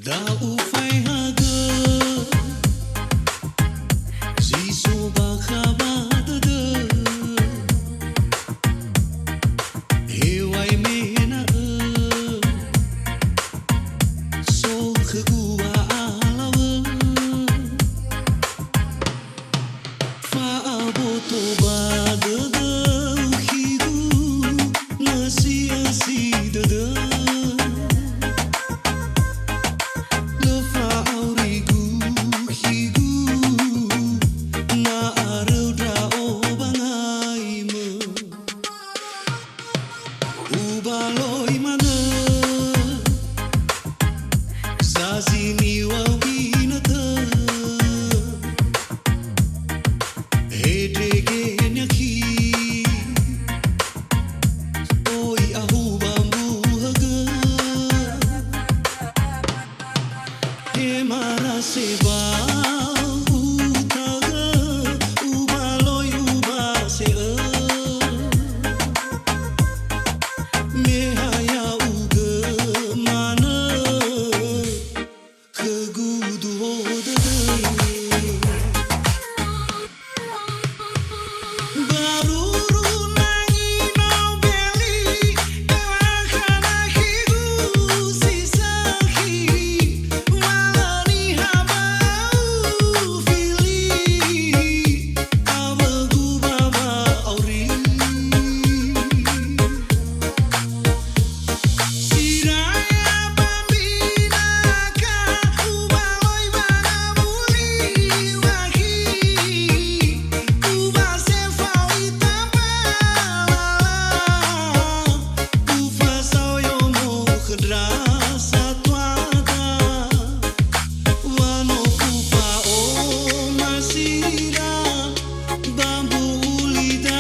da'u faihaga Ziso bakha badõdõu Hewae mena'õ So khõgu Fa'aboto badõdõu khigu Nõsi'õsi dõdõ Lõfa'aurigu khigu ndra'o bangaimõ Ubaloi manõ Zazi niawaõ Ubaloi ubase'õ Mehaya'ugõ manõ Khõgu dõdõ Baruru nanginau beli Ewakana khigu sisahi Malani hawae fili Awegu bawa'auri Si Raya Binaka Ubaloi bawa'auri wahi ubase'õ mbu'ulida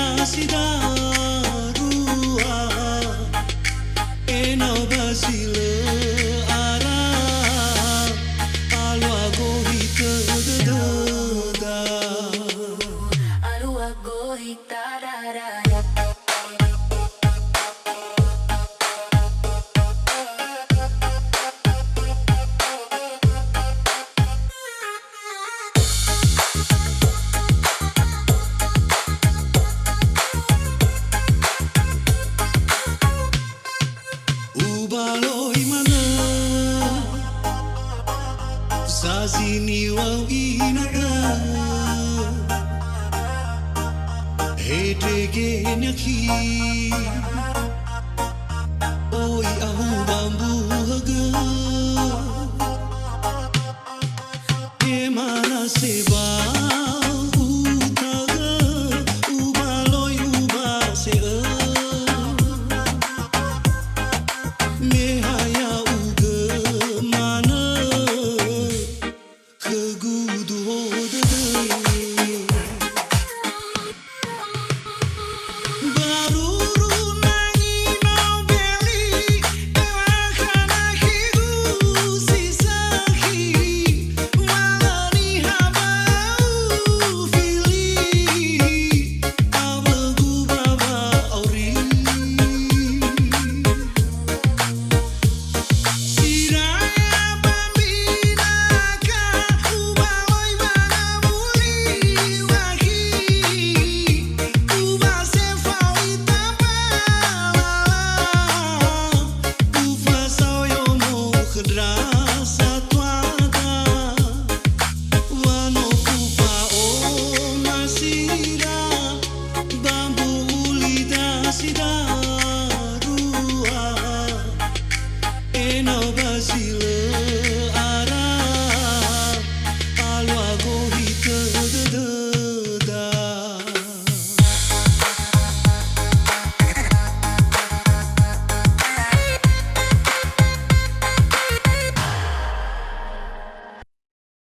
Ubaloi manõ Zazi niawaõ ina'õ Hedregenya Oi ahu bambu'agõ Emana seba